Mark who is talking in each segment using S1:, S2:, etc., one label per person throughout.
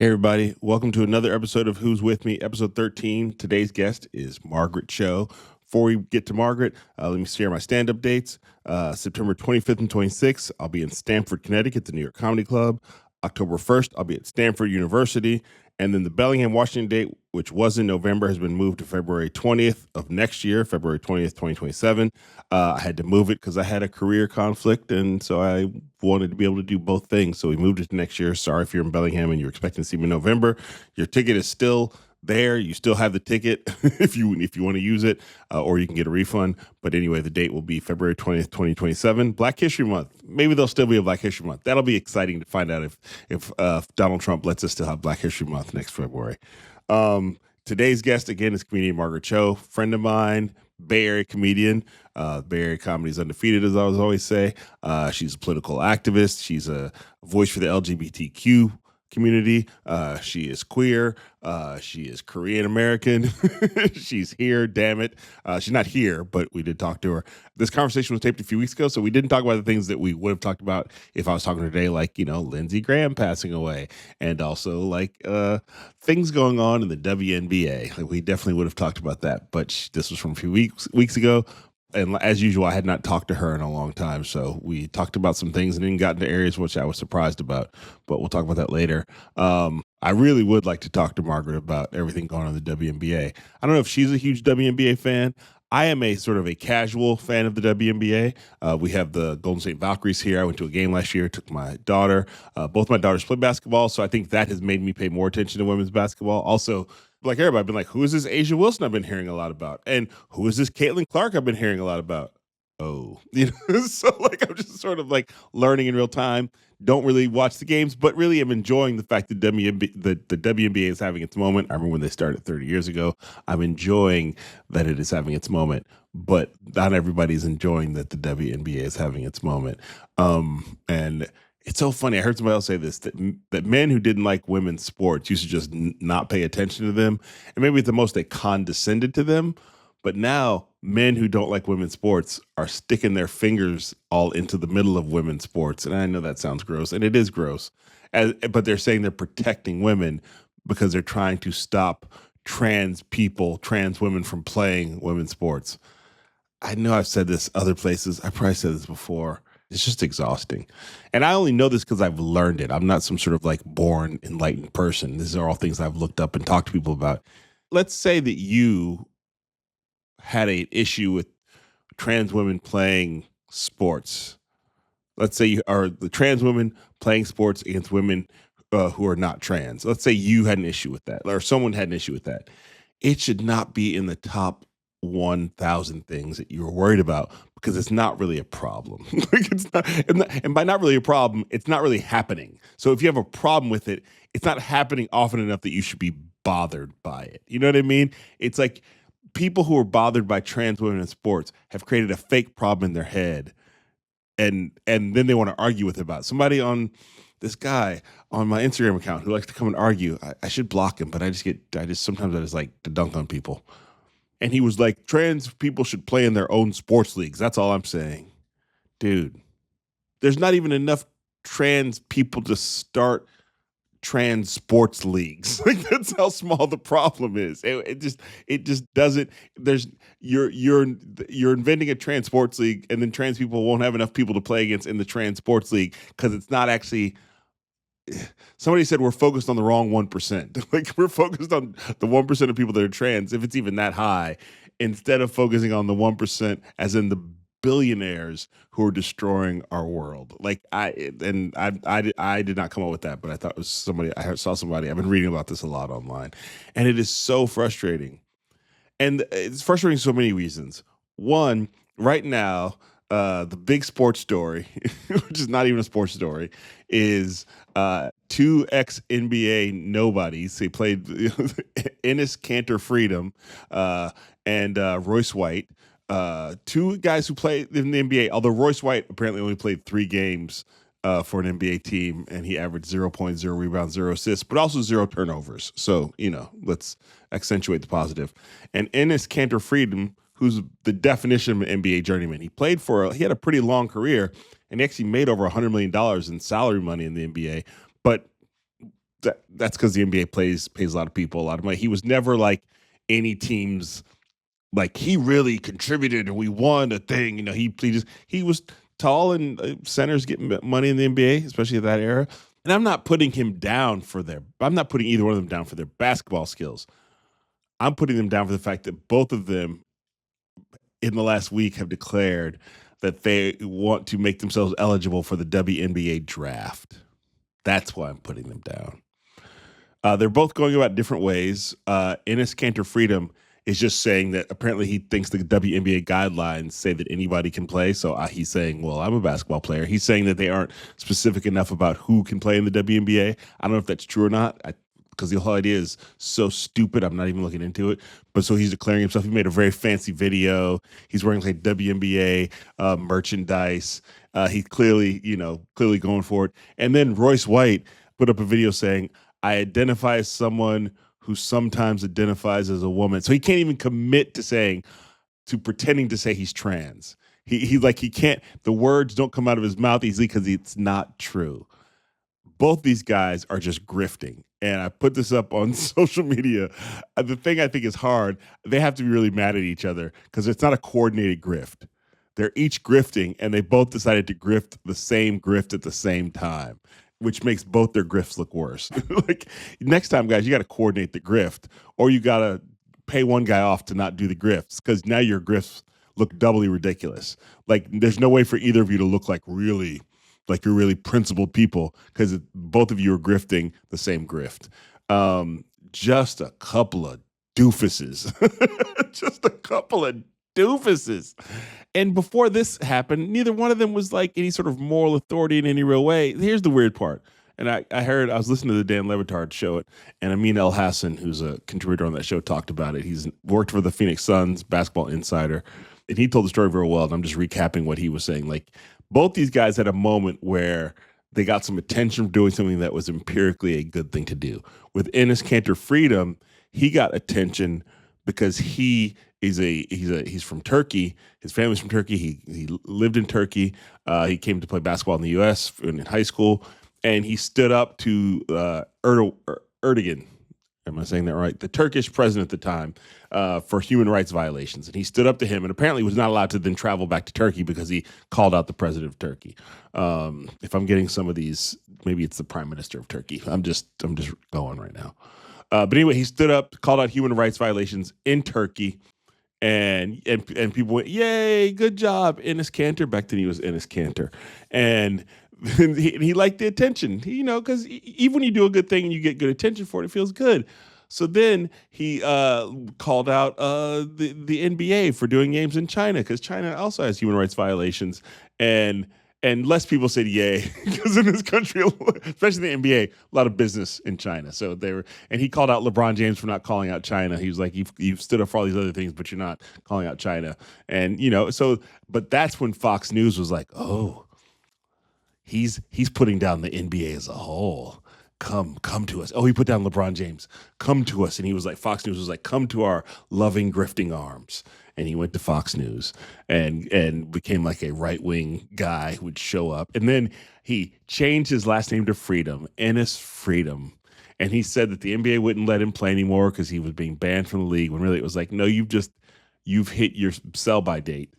S1: Hey everybody, welcome to another episode of Who's With Me, episode 13. Today's guest is Margaret Cho. Before we get to Margaret, let me share my stand-up dates. September 25th and 26th, I'll be in Stamford, Connecticut, the New York Comedy Club. October 1st, I'll be at Stanford University. And then the Bellingham, Washington date, which was in November, has been moved to February 20th of next year, February 20th, 2027. I had to move it because I had a career conflict, and so I wanted to be able to do both things. So we moved it to next year. Sorry if you're in Bellingham and you're expecting to see me in November. Your ticket is still there. You still have the ticket if you want to use it, or you can get a refund. But anyway, the date will be February 20th, 2027. Black History Month. Maybe there'll still be a Black History Month. That'll be exciting to find out if Donald Trump lets us still have Black History Month next February. Today's guest, again, is comedian Margaret Cho, friend of mine, Bay Area comedian. Bay Area comedy is undefeated, as I always say. She's a political activist. She's a voice for the LGBTQ community. She is queer. She is Korean American. She's here, damn it. She's not here, but we did talk to her. This conversation was taped a few weeks ago, so we didn't talk about the things that we would have talked about if I was talking today, like, Lindsey Graham passing away, and also like things going on in the WNBA. Like, we definitely would have talked about that, but this was from a few weeks ago. And as usual, I had not talked to her in a long time. So we talked about some things and then got into areas which I was surprised about, but we'll talk about that later. I really would like to talk to Margaret about everything going on in the WNBA. I don't know if she's a huge WNBA fan. I am a sort of a casual fan of the WNBA. We have the Golden State Valkyries here. I went to a game last year, took my daughter. Both my daughters play basketball, so I think that has made me pay more attention to women's basketball. Also, like everybody, I've been like, who is this Asia Wilson I've been hearing a lot about? And who is this Caitlin Clark I've been hearing a lot about? Oh, so like I'm just sort of like learning in real time. Don't really watch the games, but really am enjoying the fact that the WNBA is having its moment. I remember when they started 30 years ago. I'm enjoying that it is having its moment, but not everybody's enjoying that the WNBA is having its moment. And it's so funny. I heard somebody else say this, that men who didn't like women's sports used to just not pay attention to them. And maybe at the most they condescended to them. But now men who don't like women's sports are sticking their fingers all into the middle of women's sports. And I know that sounds gross, and it is gross. But they're saying they're protecting women because they're trying to stop trans women from playing women's sports. I know I've said this other places. I probably said this before. It's just exhausting. And I only know this because I've learned it. I'm not some sort of like born enlightened person. These are all things I've looked up and talked to people about. Let's say that you had an issue with trans women playing sports. Let's say you are the trans women playing sports against women who are not trans. Let's say you had an issue with that, or someone had an issue with that. It should not be in the top 1,000 things that you're worried about because it's not really a problem. Like it's not, and by not really a problem, it's not really happening. So if you have a problem with it, it's not happening often enough that you should be bothered by it. You know what I mean? It's like people who are bothered by trans women in sports have created a fake problem in their head, and then they want to argue with it about it. Somebody on this guy on my Instagram account who likes to come and argue. I should block him, but sometimes I just like to dunk on people. And he was like, trans people should play in their own sports leagues. That's all I'm saying. Dude, there's not even enough trans people to start trans sports leagues. Like that's how small the problem is. It just doesn't. You're inventing a trans sports league, and then trans people won't have enough people to play against in the trans sports league because it's not actually. Somebody said we're focused on the wrong 1%. Like we're focused on the 1% of people that are trans, if it's even that high, instead of focusing on the 1%, as in the billionaires who are destroying our world. Like I did not come up with that, but I thought it was somebody. Saw somebody. I've been reading about this a lot online, and it is so frustrating. And it's frustrating for so many reasons. One, right now, the big sports story, which is not even a sports story, is two ex-NBA nobodies. They played Enes Kanter Freedom and Royce White. Two guys who play in the NBA, although Royce White apparently only played 3 games for an NBA team, and he averaged 0.0 rebounds, 0 assists, but also 0 turnovers. So, let's accentuate the positive. And Enes Kanter Freedom, who's the definition of an NBA journeyman. He had a pretty long career, and he actually made over $100 million in salary money in the NBA. But That's because the NBA pays a lot of people a lot of money. He was never like any team's, like he really contributed and we won a thing. You know, he was tall, and centers get money in the NBA, especially at that era. And I'm not putting I'm not putting either one of them down for their basketball skills. I'm putting them down for the fact that both of them in the last week have declared that they want to make themselves eligible for the WNBA draft. That's why I'm putting them down. They're both going about different ways. Enes Kanter Freedom is just saying that apparently he thinks the WNBA guidelines say that anybody can play. So he's saying, well, I'm a basketball player. He's saying that they aren't specific enough about who can play in the WNBA. I don't know if that's true or not, because the whole idea is so stupid. I'm not even looking into it. But so he's declaring himself. He made a very fancy video. He's wearing like WNBA merchandise. He's clearly going for it. And then Royce White put up a video saying, I identify as someone who sometimes identifies as a woman. So he can't even commit to pretending to say he's trans. He can't, the words don't come out of his mouth easily because it's not true. Both these guys are just grifting. And I put this up on social media. The thing I think is hard, they have to be really mad at each other because it's not a coordinated grift. They're each grifting, and they both decided to grift the same grift at the same time, which makes both their grifts look worse. Like next time, guys, you got to coordinate the grift, or you got to pay one guy off to not do the grifts, because now your grifts look doubly ridiculous. Like there's no way for either of you to look like you're really principled people, because both of you are grifting the same grift. Just a couple of doofuses. Just a couple of doofuses. And before this happened, neither one of them was like any sort of moral authority in any real way. Here's the weird part. And I was listening to the Dan Levitard show, and Amin El Hassan, who's a contributor on that show, talked about it. He's worked for the Phoenix Suns, basketball insider, and he told the story very well. And I'm just recapping what he was saying. Like both these guys had a moment where they got some attention for doing something that was empirically a good thing to do. With Enes Kanter Freedom, he got attention because he's from Turkey. His family's from Turkey. He lived in Turkey. He came to play basketball in the U.S. in high school, and he stood up to Erdogan. Am I saying that right? The Turkish president at the time, for human rights violations, and he stood up to him, and apparently was not allowed to then travel back to Turkey because he called out the president of Turkey. If I'm getting some of these, maybe it's the prime minister of Turkey. I'm just going right now. But anyway, he stood up, called out human rights violations in Turkey, and people went, "Yay, good job, Enes Kanter." Back then, he was Enes Kanter, and he liked the attention. Because even when you do a good thing and you get good attention for it, it feels good. So then he called out the NBA for doing games in China, because China also has human rights violations, and less people said yay, because in this country, especially the NBA, a lot of business in China. So and he called out LeBron James for not calling out China. He was like, you've stood up for all these other things, but you're not calling out China. And, but that's when Fox News was like, oh, he's putting down the NBA as a whole. Come to us. Oh, he put down LeBron James. Come to us. And he was like, Fox News was like, come to our loving, grifting arms. And he went to Fox News and became like a right-wing guy who would show up. And then he changed his last name to Freedom, Enes Freedom. And he said that the NBA wouldn't let him play anymore because he was being banned from the league, when really it was like, no, you've hit your sell-by date.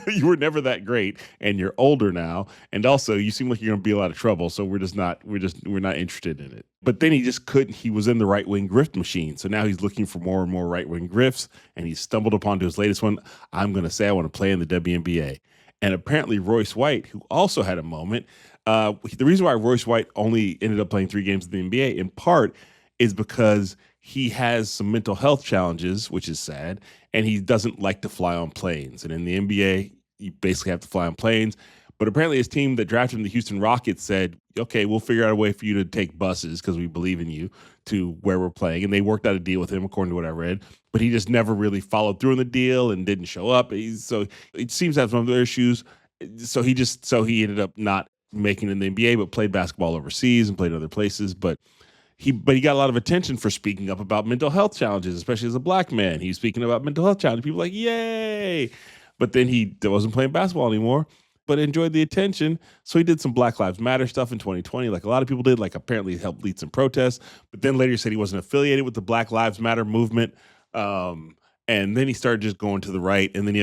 S1: You were never that great, and you're older now. And also, you seem like you're going to be a lot of trouble, so we're not interested in it. But then he just couldn't. He was in the right-wing grift machine, so now he's looking for more and more right-wing grifts, and he stumbled upon his latest one. I'm going to say I want to play in the WNBA. And apparently Royce White, who also had a moment, the reason why Royce White only ended up playing 3 games in the NBA, in part, is because he has some mental health challenges, which is sad, and he doesn't like to fly on planes. And in the NBA, you basically have to fly on planes. But apparently his team that drafted him, the Houston Rockets, said, okay, we'll figure out a way for you to take buses because we believe in you to where we're playing. And they worked out a deal with him, according to what I read. But he just never really followed through on the deal and didn't show up. So it seems to have some other issues. So he ended up not making it in the NBA, but played basketball overseas and played in other places. But he got a lot of attention for speaking up about mental health challenges, especially as a black man. He was speaking about mental health challenges. People were like, yay. But then he wasn't playing basketball anymore. but enjoyed the attention. So he did some Black Lives Matter stuff in 2020, like a lot of people did, like apparently he helped lead some protests, but then later said he wasn't affiliated with the Black Lives Matter movement. And then he started just going to the right, and then he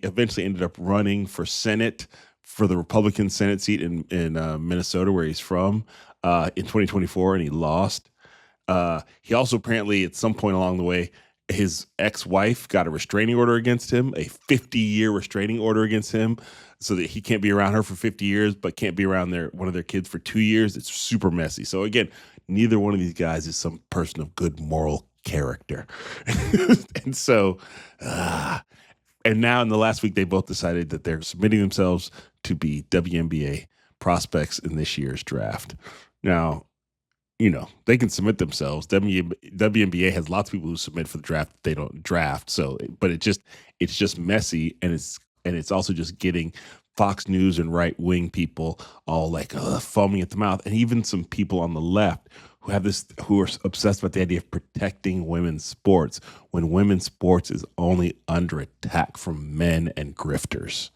S1: eventually ended up running for Senate for the Republican Senate seat in Minnesota, where he's from, in 2024, and he lost. He also apparently at some point along the way, his ex-wife got a restraining order against him, a 50-year restraining order against him, so that he can't be around her for 50 years, but can't be around one of their kids for 2 years. It's super messy. So again, neither one of these guys is some person of good moral character. And so, and now in the last week, they both decided that they're submitting themselves to be WNBA prospects in this year's draft. Now, you know, they can submit themselves. WNBA has lots of people who submit for the draft that they don't draft. So, but it's just messy, and it's also just getting Fox News and right-wing people all like foaming at the mouth, and even some people on the left who are obsessed about the idea of protecting women's sports when women's sports is only under attack from men and grifters.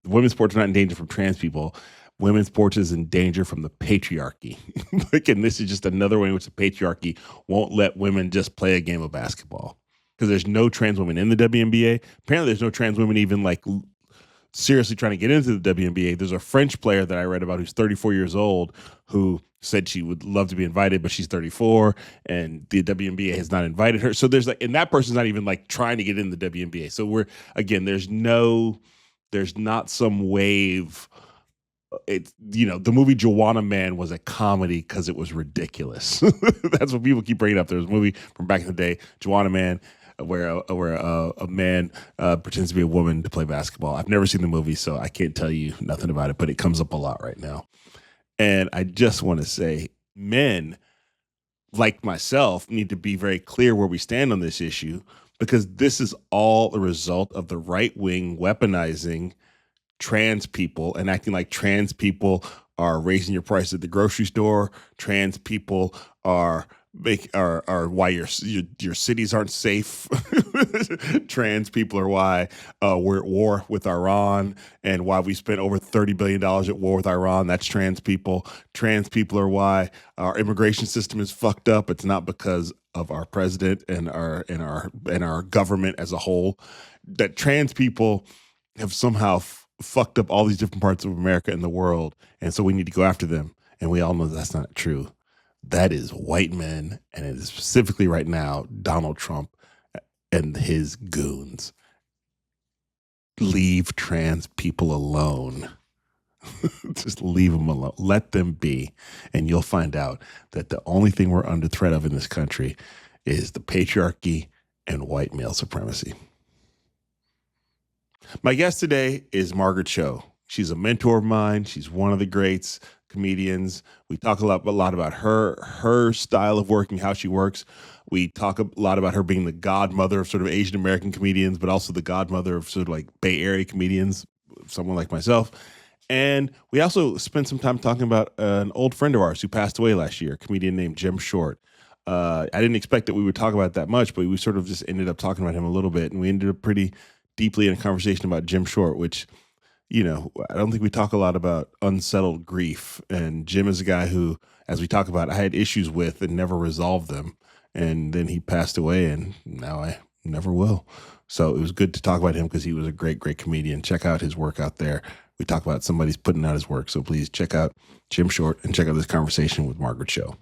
S1: Women's sports are not in danger from trans people. Women's sports is in danger from the patriarchy. And this is just another way in which the patriarchy won't let women just play a game of basketball. Because there's no trans women in the WNBA. Apparently there's no trans women even like seriously trying to get into the WNBA. There's a French player that I read about who's 34 years old who said she would love to be invited, but she's 34 and the WNBA has not invited her. So there's like, and that person's not even like trying to get in the WNBA. So there's not some wave. It's, you know, the movie Joanna Man was a comedy because it was ridiculous. That's what people keep bringing up. There was a movie from back in the day, Joanna Man, where a man pretends to be a woman to play basketball. I've never seen the movie, so I can't tell you nothing about it, but it comes up a lot right now. And I just want to say, men like myself need to be very clear where we stand on this issue, because this is all a result of the right wing weaponizing trans people and acting like trans people are raising your price at the grocery store. Trans people are why your cities aren't safe. Trans people are why we're at war with Iran and why we spent over $30 billion at war with Iran. That's trans people. Trans people are why our immigration system is fucked up. It's not because of our president and our government as a whole. That trans people have somehow fucked up all these different parts of America and the world, and so we need to go after them. And we all know that's not true. That is white men, and it is specifically right now Donald Trump and his goons. Leave trans people alone. Just leave them alone. Let them be, and you'll find out that the only thing we're under threat of in this country is the patriarchy and white male supremacy. My guest today is Margaret Cho. She's a mentor of mine. She's one of the greats comedians. We talk a lot about her style of working, how she works. We talk a lot about her being the godmother of sort of Asian American comedians, but also the godmother of sort of like Bay Area comedians, someone like myself. And we also spent some time talking about an old friend of ours who passed away last year, a comedian named Jim Short. I didn't expect that we would talk about it that much, but we sort of just ended up talking about him a little bit, and we ended up pretty deeply in a conversation about Jim Short, which, you know, I don't think we talk a lot about unsettled grief. And Jim is a guy who, as we talk about, I had issues with and never resolved them. And then he passed away, and now I never will. So it was good to talk about him because he was a great, great comedian. Check out his work out there. We talk about somebody's putting out his work. So please check out Jim Short and check out this conversation with Margaret Cho.